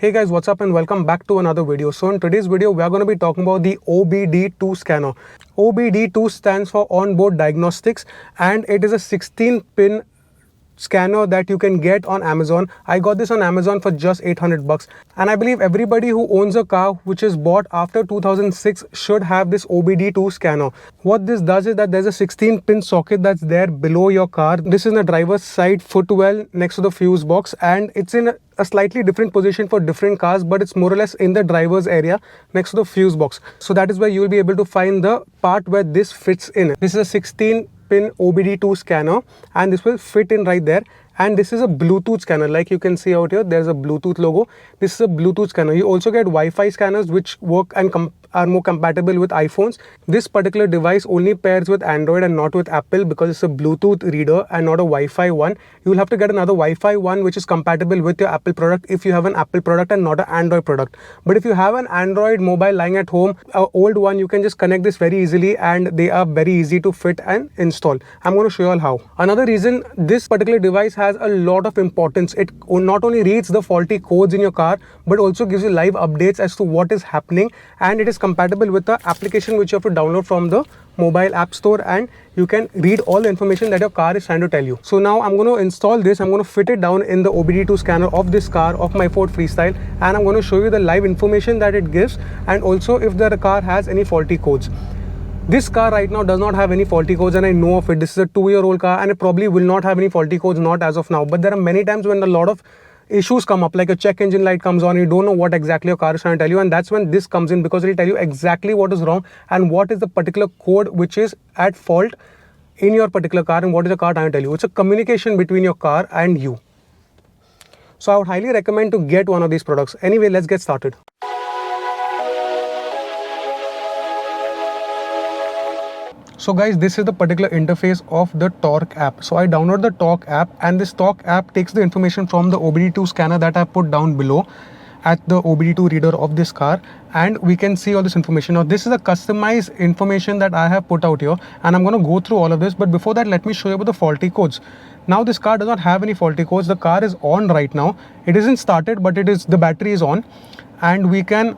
Hey guys, what's up and welcome back to another video. So in today's video, we are going to be talking about the OBD2 scanner. OBD2 stands for Onboard Diagnostics and it is a 16-pin scanner that you can get on Amazon. I got this on Amazon for just 800 bucks. And I believe everybody who owns a car which is bought after 2006 should have this OBD2 scanner. What this does is that there's a 16-pin socket that's there below your car. This is in the driver's side footwell next to the fuse box, and it's in a slightly different position for different cars, but it's more or less in the driver's area next to the fuse box. So that is where you will be able to find the part where this fits in. This is a 16-pin OBD2 scanner and this will fit in right there. And this is a Bluetooth scanner. Like you can see out here, there's a Bluetooth logo. This is a Bluetooth scanner. You also get Wi-Fi scanners which work and are more compatible with iPhones. This particular device only pairs with Android and not with Apple because it's a Bluetooth reader and not a Wi-Fi one. You will have to get another Wi-Fi one which is compatible with your Apple product if you have an Apple product and not an Android product. But if you have an Android mobile lying at home, an old one, you can just connect this very easily and they are very easy to fit and install. I'm going to show you all how. Another reason this particular device has a lot of importance. It not only reads the faulty codes in your car but also gives you live updates as to what is happening, and it is compatible with the application which you have to download from the mobile app store, and you can read all the information that your car is trying to tell you. So now I'm going to install this. I'm going to fit it down in the OBD2 scanner of this car, of my Ford Freestyle, and I'm going to show you the live information that it gives and also if the car has any faulty codes. This car right now does not have any faulty codes and I know of it. This is a 2-year-old car and it probably will not have any faulty codes, not as of now. But there are many times when a lot of issues come up, like a check engine light comes on, you don't know what exactly your car is trying to tell you, and that's when this comes in, because it will tell you exactly what is wrong and what is the particular code which is at fault in your particular car and what is the car trying to tell you. It's a communication between your car and you. So I would highly recommend to get one of these products. Anyway, let's get started. So guys, this is the particular interface of the Torque app. So I download the Torque app, and this Torque app takes the information from the OBD2 scanner that I put down below at the OBD2 reader of this car, and we can see all this information. Now this is a customized information that I have put out here, and I'm going to go through all of this. But before that, let me show you about the faulty codes. Now this car does not have any faulty codes. The car is on right now. It isn't started, but the battery is on, and we can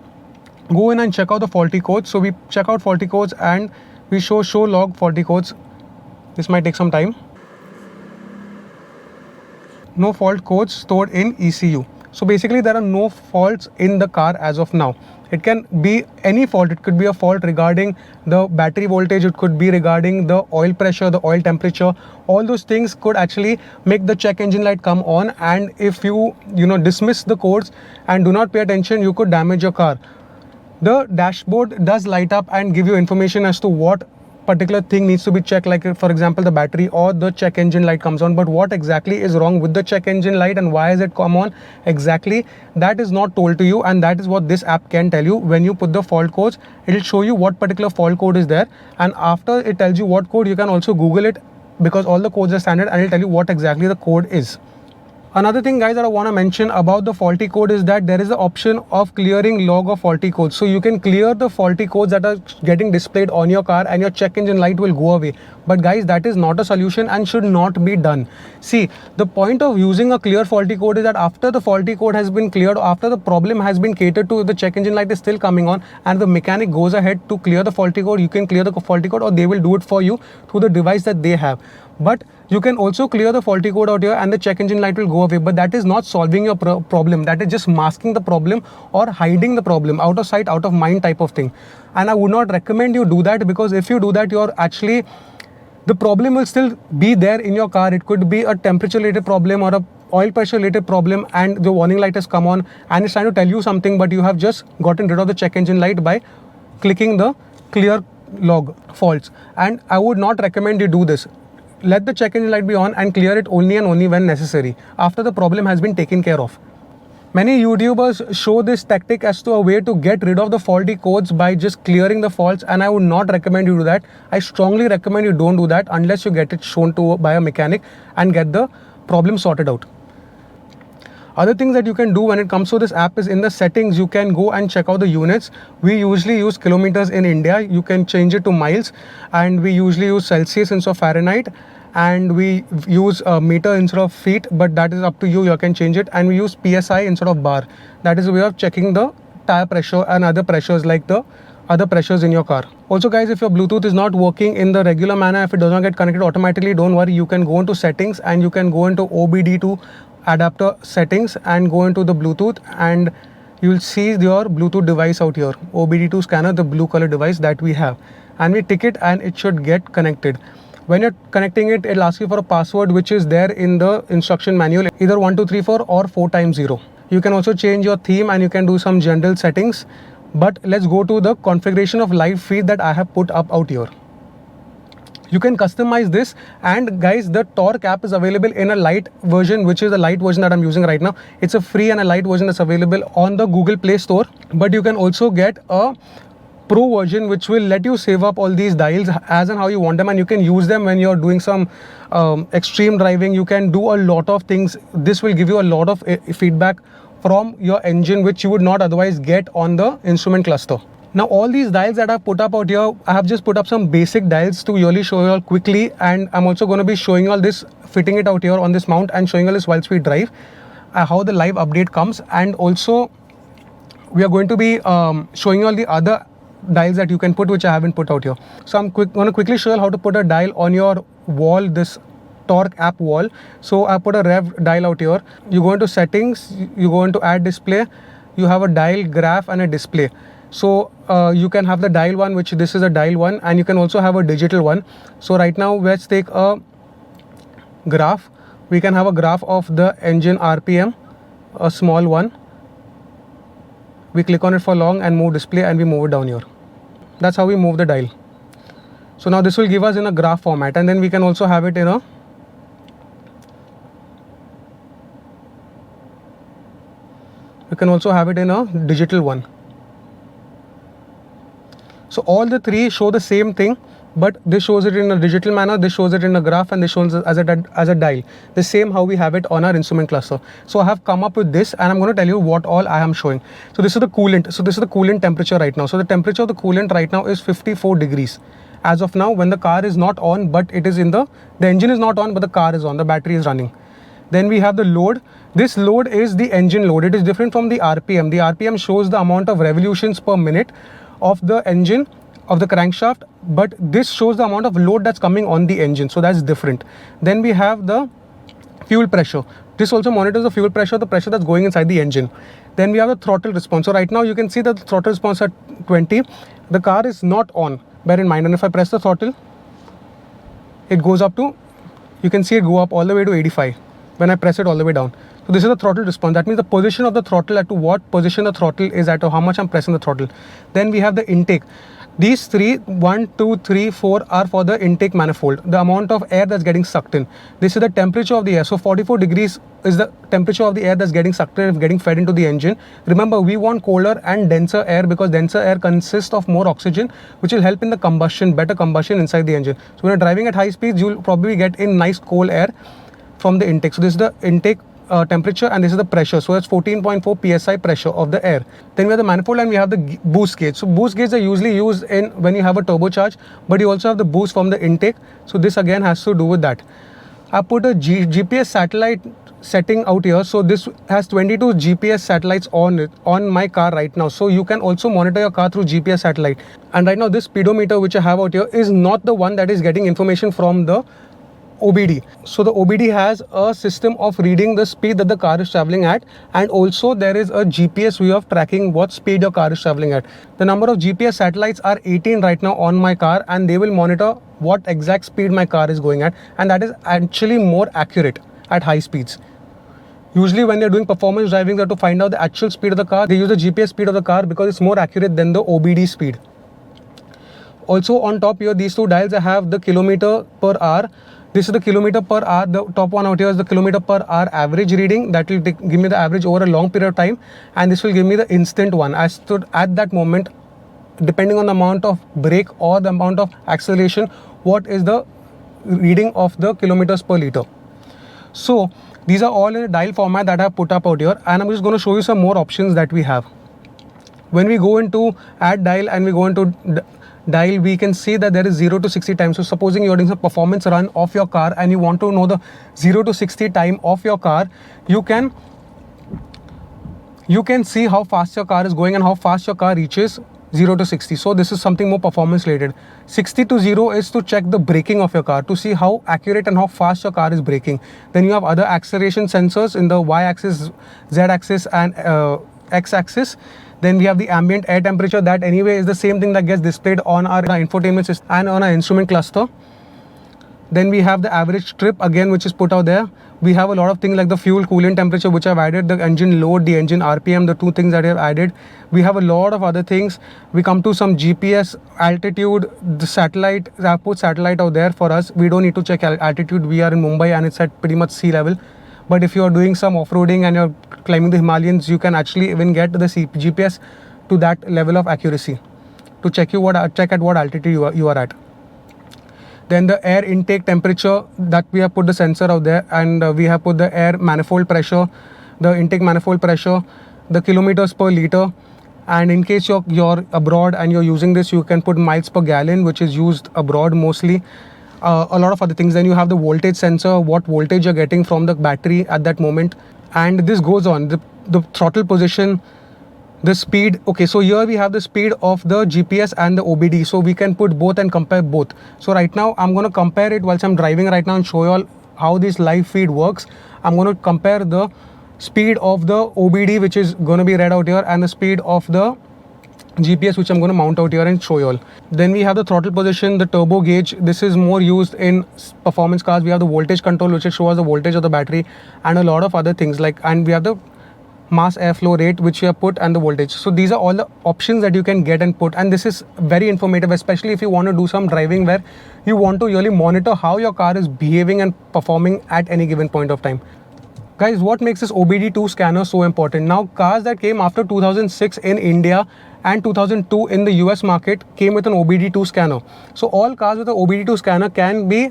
go in and check out the faulty codes. So we check out faulty codes and we show log faulty codes. This might take some time. No fault codes stored in ECU. So basically there are no faults in the car as of now. It can be any fault. It could be a fault regarding the battery voltage. It could be regarding the oil pressure, the oil temperature. All those things could actually make the check engine light come on, and if you dismiss the codes and do not pay attention, you could damage your car. The dashboard does light up and give you information as to what particular thing needs to be checked, like for example the battery or the check engine light comes on. But what exactly is wrong with the check engine light and why is it come on exactly, that is not told to you, and that is what this app can tell you. When you put the fault codes, it will show you what particular fault code is there, and after it tells you what code, you can also Google it because all the codes are standard, and it will tell you what exactly the code is. Another thing guys that I want to mention about the faulty code is that there is the option of clearing log of faulty codes. So you can clear the faulty codes that are getting displayed on your car and your check engine light will go away. But guys, that is not a solution and should not be done. See, the point of using a clear faulty code is that after the faulty code has been cleared, after the problem has been catered to, the check engine light is still coming on and the mechanic goes ahead to clear the faulty code, you can clear the faulty code or they will do it for you through the device that they have. But you can also clear the faulty code out here and the check engine light will go away. But that is not solving your problem. That is just masking the problem or hiding the problem, out of sight, out of mind type of thing. And I would not recommend you do that, because if you do that, the problem will still be there in your car. It could be a temperature related problem or a oil pressure related problem, and the warning light has come on and it's trying to tell you something, but you have just gotten rid of the check engine light by clicking the clear log faults. And I would not recommend you do this. Let the check engine light be on and clear it only and only when necessary, after the problem has been taken care of. Many YouTubers show this tactic as to a way to get rid of the faulty codes by just clearing the faults, and I would not recommend you do that. I strongly recommend you don't do that unless you get it shown to by a mechanic and get the problem sorted out. Other things that you can do when it comes to this app is in the settings, you can go and check out the units. We usually use kilometers in India. You can change it to miles, and we usually use Celsius instead of Fahrenheit. and we use meter instead of feet, but that is up to you, you can change it. And we use PSI instead of bar. That is a way of checking the tire pressure and other pressures like the other pressures in your car. Also guys, if your Bluetooth is not working in the regular manner, if it does not get connected automatically, don't worry, you can go into settings and you can go into OBD2 adapter settings and go into the Bluetooth, and you will see your Bluetooth device out here, OBD2 scanner, the blue color device that we have, and we tick it and it should get connected. When you're connecting it, it'll ask you for a password which is there in the instruction manual, either 1234 or 4 times 0. You can also change your theme and you can do some general settings. But let's go to the configuration of live feed that I have put up out here. You can customize this, and guys, the Torque app is available in a light version, which is the light version that I'm using right now. It's a free and a light version that's available on the Google Play Store, but you can also get a Pro version which will let you save up all these dials as and how you want them, and you can use them when you're doing some extreme driving. You can do a lot of things. This will give you a lot of feedback from your engine which you would not otherwise get on the instrument cluster. Now all these dials that I've put up out here, I have just put up some basic dials to really show you all quickly, and I'm also going to be showing you all this, fitting it out here on this mount and showing you all this wild speed drive, how the live update comes, and also we are going to be showing you all the other dials that you can put which I haven't put out here. So I'm going to quickly show you how to put a dial on your wall, this Torque app wall. So I put a rev dial out here. You go into settings, you go into add display, you have a dial, graph and a display. So you can have the dial one, which this is a dial one, and you can also have a digital one. So right now let's take a graph. We can have a graph of the engine RPM, a small one. We click on it for long and move display, and we move it down here. That's how we move the dial. So now this will give us in a graph format, and then we can also have it in a digital one. So all the three show the same thing, but this shows it in a digital manner, this shows it in a graph, and this shows it as a dial. The same how we have it on our instrument cluster. So I have come up with this, and I'm going to tell you what all I am showing. So this is the coolant. So this is the coolant temperature right now. So the temperature of the coolant right now is 54 degrees. As of now, when the car is not on, but it is in the engine is not on, but the car is on, the battery is running. Then we have the load. This load is the engine load. It is different from the RPM. The RPM shows the amount of revolutions per minute of the engine, of the crankshaft, but this shows the amount of load that's coming on the engine, so that's different. Then we have the fuel pressure. This also monitors the fuel pressure, the pressure that's going inside the engine. Then we have the throttle response. So right now you can see that the throttle response at 20. The car is not on, bear in mind, and if I press the throttle, it goes up to, you can see it go up all the way to 85 when I press it all the way down. So this is the throttle response. That means the position of the throttle, at to what position the throttle is at, or how much I'm pressing the throttle. Then we have the intake. These three, 1, 2, 3, 4 are for the intake manifold, the amount of air that's getting sucked in. This is the temperature of the air. So 44 degrees is the temperature of the air that's getting sucked in, getting fed into the engine. Remember, we want colder and denser air because denser air consists of more oxygen, which will help in the combustion, better combustion inside the engine. So when you're driving at high speeds, you'll probably get in nice cold air from the intake. So this is the intake temperature, and this is the pressure. So it's 14.4 psi pressure of the air. Then we have the manifold, and we have the boost gauge. So boost gauge are usually used in when you have a turbocharge, but you also have the boost from the intake. So this again has to do with that. I put a GPS satellite setting out here. So this has 22 GPS satellites on my car right now. So you can also monitor your car through GPS satellite. And right now this speedometer which I have out here is not the one that is getting information from the OBD. So the OBD has a system of reading the speed that the car is traveling at, and also there is a GPS way of tracking what speed your car is traveling at. The number of GPS satellites are 18 right now on my car, and they will monitor what exact speed my car is going at, and that is actually more accurate at high speeds. Usually when they're doing performance driving, they have to find out the actual speed of the car. They use the GPS speed of the car because it's more accurate than the OBD speed. Also on top here, these two dials, I have the kilometer per hour. This is the kilometer per hour. The top one out here is the kilometer per hour average reading. That will give me the average over a long period of time. And this will give me the instant one. I stood at that moment, depending on the amount of brake or the amount of acceleration, what is the reading of the kilometers per liter. So these are all in a dial format that I have put up out here. And I'm just going to show you some more options that we have. When we go into add dial and we go into dial, we can see that there is 0 to 60 time. So supposing you're doing some performance run of your car and you want to know the 0 to 60 time of your car, you can see how fast your car is going and how fast your car reaches 0 to 60. So this is something more performance related. 60 to 0 is to check the braking of your car, to see how accurate and how fast your car is braking. Then you have other acceleration sensors in the y-axis, z-axis and x-axis. Then we have the ambient air temperature, that anyway is the same thing that gets displayed on our infotainment system and on our instrument cluster. Then we have the average trip again, which is put out there. We have a lot of things like the fuel coolant temperature, which I've added, the engine load, the engine RPM, the two things that I have added. We have a lot of other things. We come to some GPS, altitude, the satellite. I've put satellite out there for us. We don't need to check altitude. We are in Mumbai and it's at pretty much sea level. But if you are doing some off-roading and you're climbing the Himalayas, you can actually even get the GPS to that level of accuracy to check at what altitude you are at. Then the air intake temperature, that we have put the sensor out there, and we have put the air manifold pressure, the intake manifold pressure, the kilometers per liter, and in case you're abroad and you're using this, you can put miles per gallon, which is used abroad mostly. A lot of other things. Then you have the voltage sensor, what voltage you're getting from the battery at that moment, and this goes on. The throttle position, the speed. Okay, so here we have the speed of the GPS and the OBD, so we can put both and compare both. So right now I'm going to compare it whilst I'm driving right now and show you all how this live feed works. I'm going to compare the speed of the OBD, which is going to be read out here, and the speed of the GPS, which I'm going to mount out here and show you all. Then we have the throttle position, the turbo gauge. This is more used in performance cars. We have the voltage control, which shows the voltage of the battery, and a lot of other things and we have the mass airflow rate, which we have put, and the voltage. So these are all the options that you can get and put, and this is very informative, especially if you want to do some driving where you want to really monitor how your car is behaving and performing at any given point of time. Guys, what makes this OBD2 scanner so important? Now, cars that came after 2006 in India and 2002 in the US market came with an OBD2 scanner. So all cars with an OBD2 scanner can be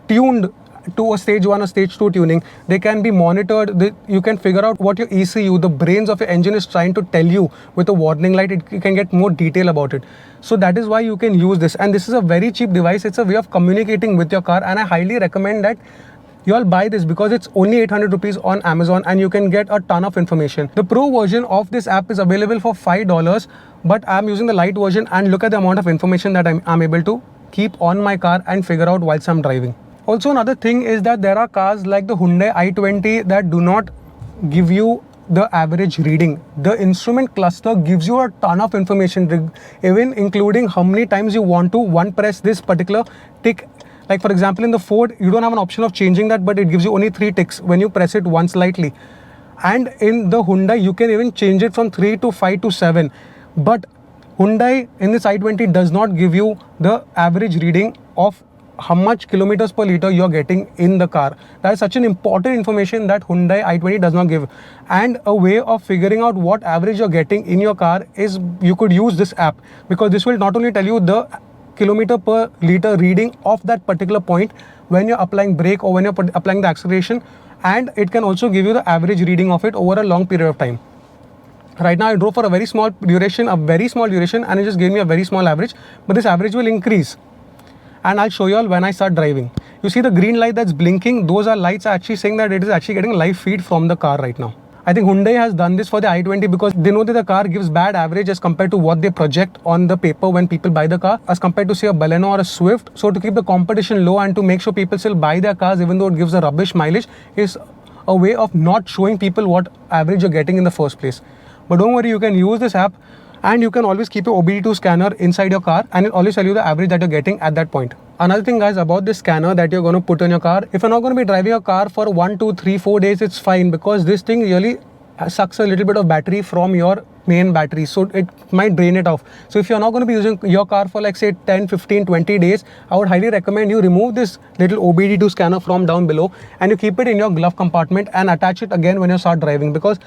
tuned to a stage 1 or stage 2 tuning. They can be monitored. You can figure out what your ECU, the brains of your engine, is trying to tell you with a warning light. You can get more detail about it. So that is why you can use this, and this is a very cheap device. It's a way of communicating with your car, and I highly recommend that you all buy this because it's only 800 rupees on Amazon and you can get a ton of information. The pro version of this app is available for $5, but I'm using the light version, and look at the amount of information that I'm able to keep on my car and figure out whilst I'm driving. Also, another thing is that there are cars like the Hyundai i20 that do not give you the average reading. The instrument cluster gives you a ton of information, even including how many times you want to press this particular tick. Like for example, in the Ford, you don't have an option of changing that, but it gives you only 3 ticks when you press it once lightly. And in the Hyundai, you can even change it from 3 to 5 to 7. But Hyundai in this i20 does not give you the average reading of how much kilometers per liter you're getting in the car. That is such an important information that Hyundai i20 does not give. And a way of figuring out what average you're getting in your car is you could use this app, because this will not only tell you the kilometer per liter reading of that particular point when you're applying brake or when you're applying the acceleration, and it can also give you the average reading of it over a long period of time. Right now I drove for a very small duration, and it just gave me a very small average, but this average will increase. And I'll show you all when I start driving. You see the green light that's blinking? Those are lights actually saying that it is actually getting live feed from the car right now. I think Hyundai has done this for the i20 because they know that the car gives bad average as compared to what they project on the paper when people buy the car, as compared to say a Baleno or a Swift. So to keep the competition low and to make sure people still buy their cars even though it gives a rubbish mileage is a way of not showing people what average you're getting in the first place. But don't worry, you can use this app and you can always keep your OBD2 scanner inside your car, and it'll always tell you the average that you're getting at that point. Another thing, guys, about this scanner that you're going to put on your car, if you're not going to be driving a car for 1, 2, 3, 4 days, it's fine, because this thing really sucks a little bit of battery from your main battery, so it might drain it off. So if you're not going to be using your car for like say 10, 15, 20 days, I would highly recommend you remove this little OBD2 scanner from down below and you keep it in your glove compartment and attach it again when you start driving, because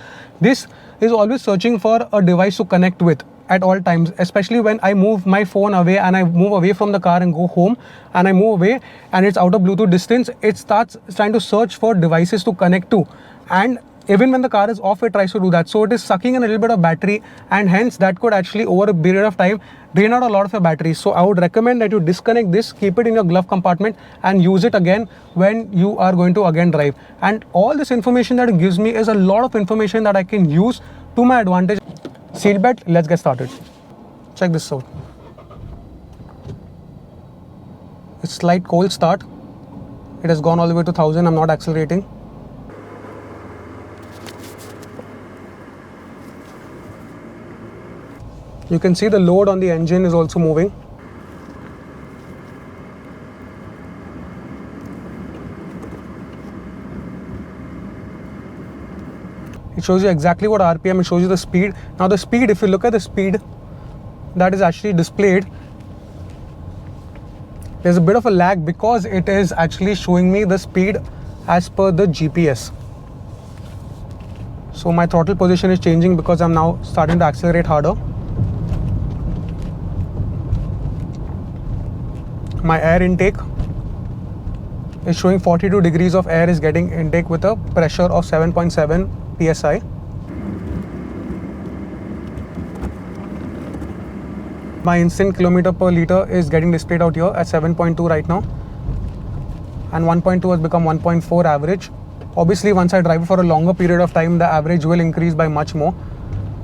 this is always searching for a device to connect with at all times, especially when I move my phone away and I move away from the car and go home and I move away and it's out of Bluetooth distance, it starts trying to search for devices to connect to. And even when the car is off, it tries to do that. So it is sucking in a little bit of battery, and hence that could actually over a period of time drain out a lot of your battery. So I would recommend that you disconnect this, keep it in your glove compartment and use it again when you are going to again drive. And all this information that it gives me is a lot of information that I can use to my advantage. Seatbelt, let's get started. Check this out. It's slight cold start. It has gone all the way to 1000. I'm not accelerating. You can see the load on the engine is also moving. It shows you exactly what RPM, it shows you the speed. Now the speed, if you look at the speed that is actually displayed, there's a bit of a lag because it is actually showing me the speed as per the GPS. So my throttle position is changing because I'm now starting to accelerate harder. My air intake is showing 42 degrees of air is getting intake with a pressure of 7.7 psi. My instant kilometer per liter is getting displayed out here at 7.2 right now, and 1.2 has become 1.4 average. Obviously, once I drive for a longer period of time, the average will increase by much more.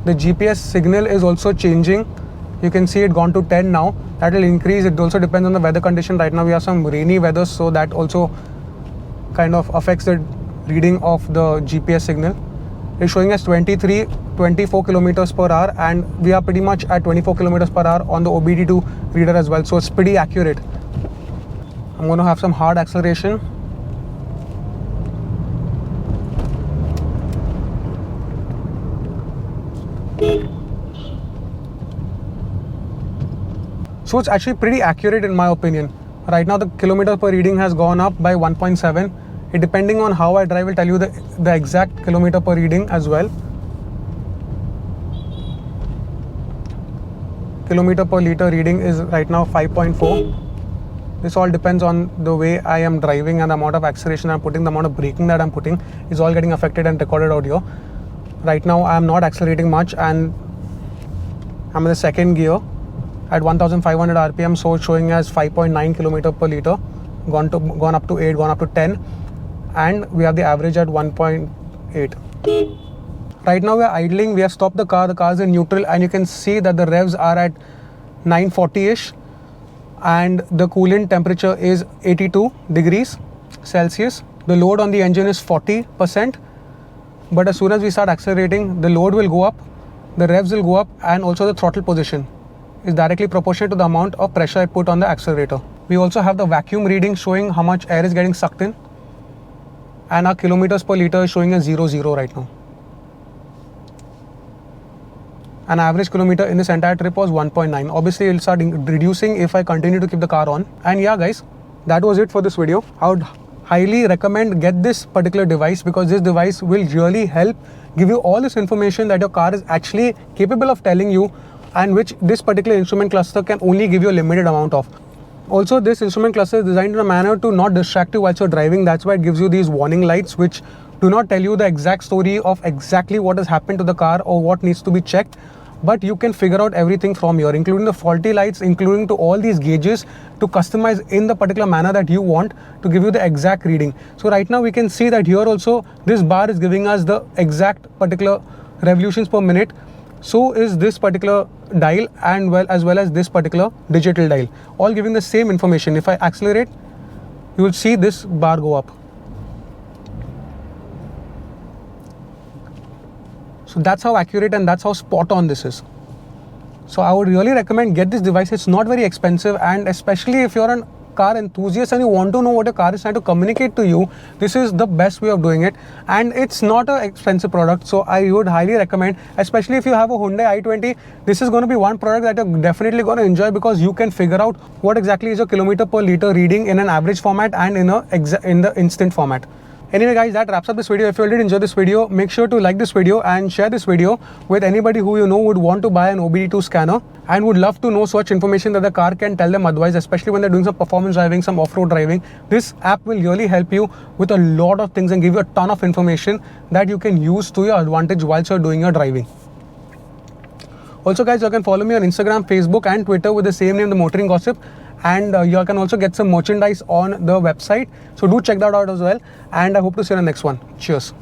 The GPS signal is also changing. You can see it gone to 10 now. That will increase. It also depends on the weather condition. Right now we have some rainy weather, so that also kind of affects the reading of the GPS signal. It's showing us 24 kilometers per hour, and we are pretty much at 24 kilometers per hour on the OBD2 reader as well, so it's pretty accurate. I'm going to have some hard acceleration. So it's actually pretty accurate in my opinion. Right now the kilometer per reading has gone up by 1.7. It, depending on how I drive, will tell you the exact kilometer per reading as well. Kilometer per liter reading is right now 5.4. This all depends on the way I am driving and the amount of acceleration I'm putting, the amount of braking that I'm putting is all getting affected and recorded out here. Right now I am not accelerating much and I'm in the second gear at 1500 RPM, so it's showing as 5.9 kilometer per liter, gone up to 8, gone up to 10, and we have the average at 1.8. Right now we are idling, we have stopped the car is in neutral, and you can see that the revs are at 940-ish and the coolant temperature is 82 degrees Celsius. The load on the engine is 40%, but as soon as we start accelerating, the load will go up, the revs will go up, and also the throttle position is directly proportional to the amount of pressure I put on the accelerator. We also have the vacuum reading showing how much air is getting sucked in, and our kilometers per liter is showing a 0 right now. An average kilometer in this entire trip was 1.9. Obviously it will start reducing if I continue to keep the car on. And yeah guys, that was it for this video. I would highly recommend get this particular device because this device will really help give you all this information that your car is actually capable of telling you, and which this particular instrument cluster can only give you a limited amount of. Also, this instrument cluster is designed in a manner to not distract you while you're driving. That's why it gives you these warning lights which do not tell you the exact story of exactly what has happened to the car or what needs to be checked, but you can figure out everything from here, including the faulty lights, including to all these gauges, to customize in the particular manner that you want to give you the exact reading. So right now we can see that here also this bar is giving us the exact particular revolutions per minute. So is this particular dial, and as well as this particular digital dial, all giving the same information. If I accelerate, you will see this bar go up. So that's how accurate and that's how spot on this is. So I would really recommend get this device. It's not very expensive, and especially if you're an car enthusiast and you want to know what your car is trying to communicate to you, this is the best way of doing it. And it's not an expensive product, so I would highly recommend, especially if you have a Hyundai i20, this is going to be one product that you're definitely going to enjoy because you can figure out what exactly is your kilometer per liter reading in an average format and in the instant format. Anyway guys, that wraps up this video. If you did enjoy this video, make sure to like this video and share this video with anybody who you know would want to buy an OBD2 scanner and would love to know such information that the car can tell them otherwise, especially when they're doing some performance driving, some off-road driving. This app will really help you with a lot of things and give you a ton of information that you can use to your advantage whilst you're doing your driving. Also guys, you can follow me on Instagram, Facebook and Twitter with the same name, The Motoring Gossip. And you can also get some merchandise on the website. So do check that out as well. And I hope to see you in the next one. Cheers.